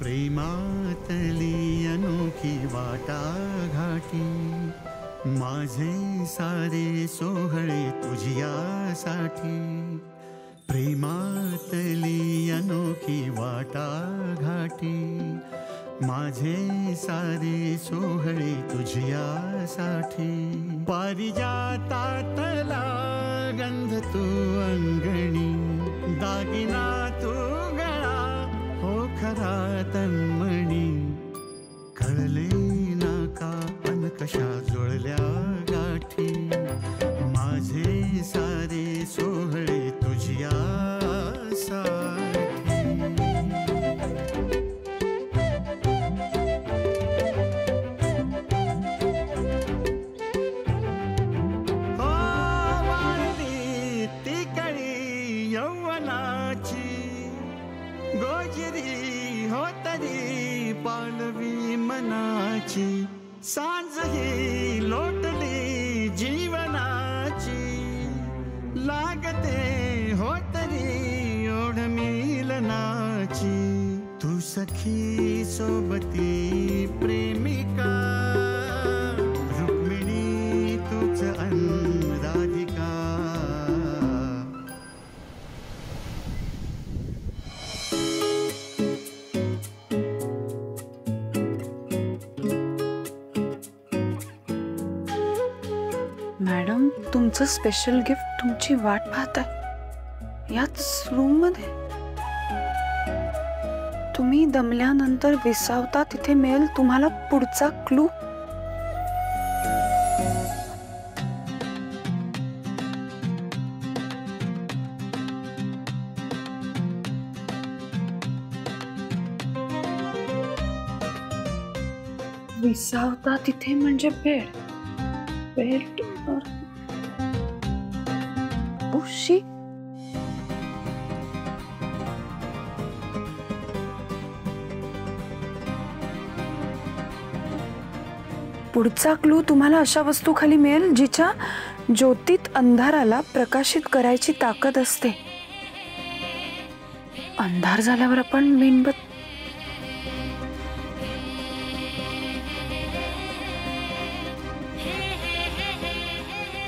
प्रेमातली अनोखी वाटाघाटी, माझे सारे सोहळे तुझ्यासाठी. प्रेमातली अनोखी वाटाघाटी, माझे सारे सोहळे तुझ्यासाठी. पारिजातातला गंध तू अंगणी, दागिना तू गळा हो खरा तन्मणी. कळले ना का अन कशा जुळल्या गाठी, माझे सारे सोहळे तुझ्यासाठी. हो वाढली ती कळी यौवनाची, गोजिरी होतरी पालवी मनाची. सांज ही लोटली जीवनाची, लागते होतरी ओढ मिलनाची. तू सखी सोबती प्रेमिका, रुक्मिणी तुझ राधिका. मॅडम, तुमचं स्पेशल गिफ्ट तुमची वाट पाहत आहे याच रूम मध्ये. तुम्ही दमल्यानंतर विसावता तिथे मिळेल तुम्हाला पुढचा क्लू. विसावता तिथे म्हणजे बेड. बेड उशी. पुढचा क्लू तुम्हाला अशा वस्तू खाली मिळेल जिच्या ज्योतीत अंधाराला प्रकाशित करायची ताकद असते. अंधार झाल्यावर आपण मेणबत्ती.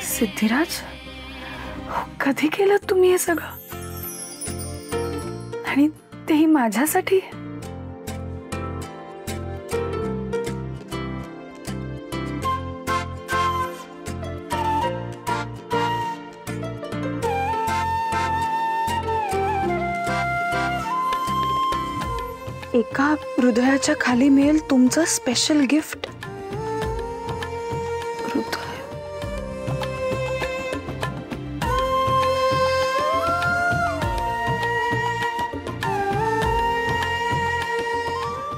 सिद्धिराज, कधी केलं तुम्ही हे सगळं, आणि तेही माझ्यासाठी? एका हृदयाच्या खाली मिळेल तुमचं स्पेशल गिफ्ट.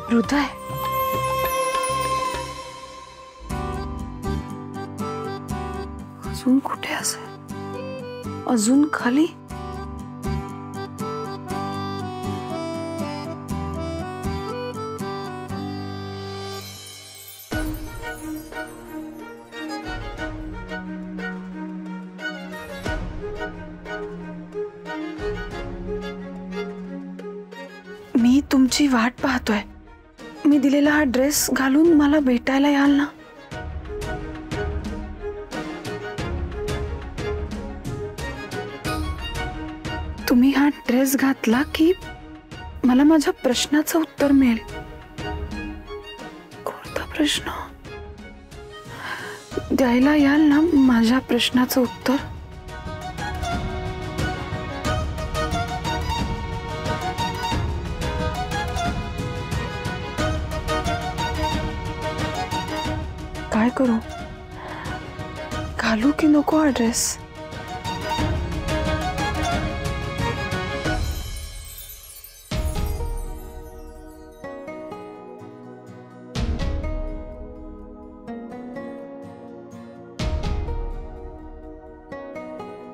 हृदय. अजून कुठे असेल? अजून खाली? मी तुमची वाट पाहतोय. मी दिलेला हा ड्रेस घालून मला भेटायला याल ना? तुम्ही हा ड्रेस घातला की मला माझ्या प्रश्नाचं उत्तर मिळेल. कोणता प्रश्न? द्यायला याल ना माझ्या प्रश्नाचं उत्तर? काय करू? घालू की नको हा ड्रेस?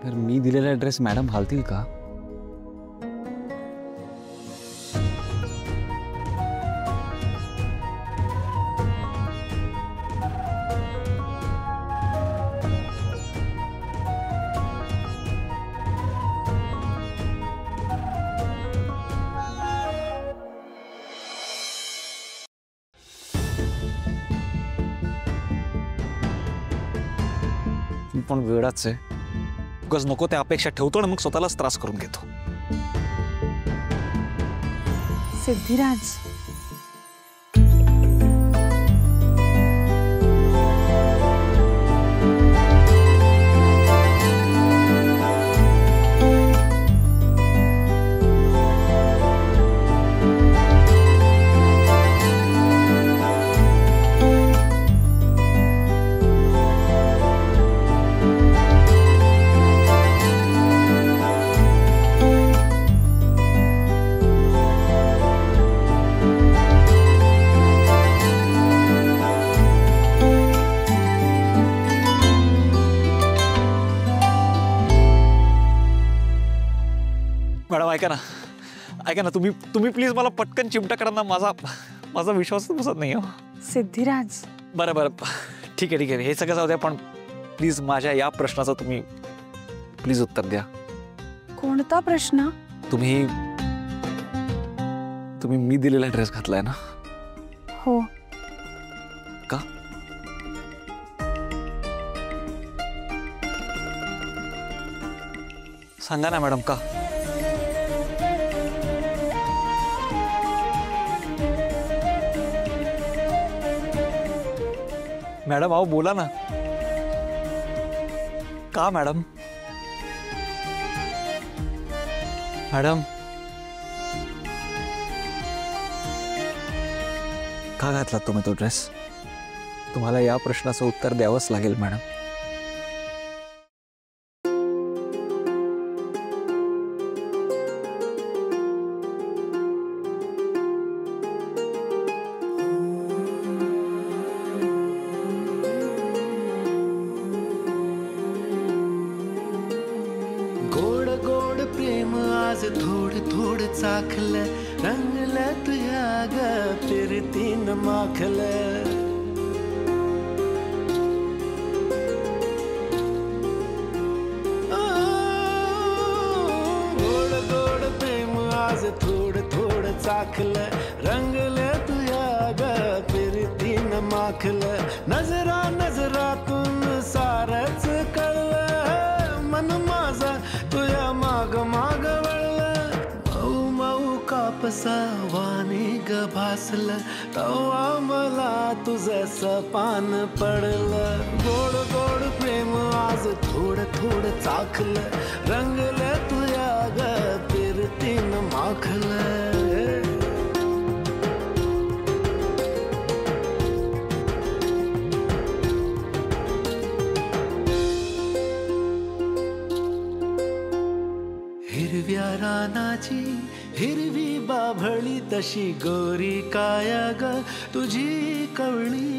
तर मी दिलेला ड्रेस मॅडम घालतील का? पण वेळाच आहे. उगाच नको त्या अपेक्षा ठेवतो आणि मग स्वतःलाच त्रास करून घेतो. सिद्धिराज, मॅडम ऐका ना तुम्ही प्लीज मला पटकन चिमटा करा ना. माझा विश्वास बसत नाही. सिद्धिराज, बरं ठीक आहे हे सगळं जाऊ द्या, पण प्लीज माझ्या या प्रश्नाचं तुम्ही प्लीज उत्तर द्या. कोणता प्रश्न? तुम्ही मी दिलेला ड्रेस घातलाय ना? हो. का? सांगा ना मॅडम, का? मॅडम अहो बोला ना. का मॅडम? मॅडम का घातलात तुम्ही तो ड्रेस? तुम्हाला या प्रश्नाचं उत्तर द्यावंच लागेल मॅडम. गोड गोड प्रेम आज थोड थोड चाखलं, रंगलं तुझ्या ग फिरतीन माखलं. गोड गोड प्रेम आज थोड थोड चाखलं, रंगलं तुझ्या ग फिरतीन माखलं. नजरा नजरातून सारच कळलं, मन माझा तुझ्या माग माग वळलं. मऊ मऊ कापसा वाणी ग भासलं, तवा मला तुझं सपान पडलं. गोड गोड प्रेम आज थोड थोड चाखलं, रंगलं तुझ्या ग फिरतीन माखलं. हिरव्या रानाची हिरवी बाभळी, तशी गोरी काया ग तुझी कवळी.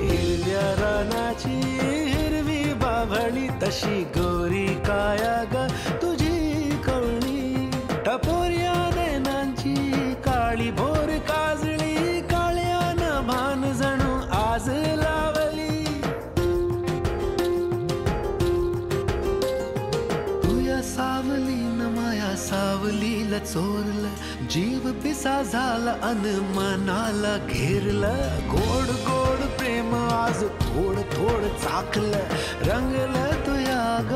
हिरव्या रानाची हिरवी बाभळी, तशी गोरी काया ग तुझी कवळी. टपोऱ्या नैनांची काळी भोर काजळी, काळ्यान भान जणू आज लावली. सावली न माया सावलीला चोरलं, जीव पिसा झाला अन मनाला घेरलं. गोड गोड प्रेम आज थोड थोड चाखलं, रंगलं तुया ग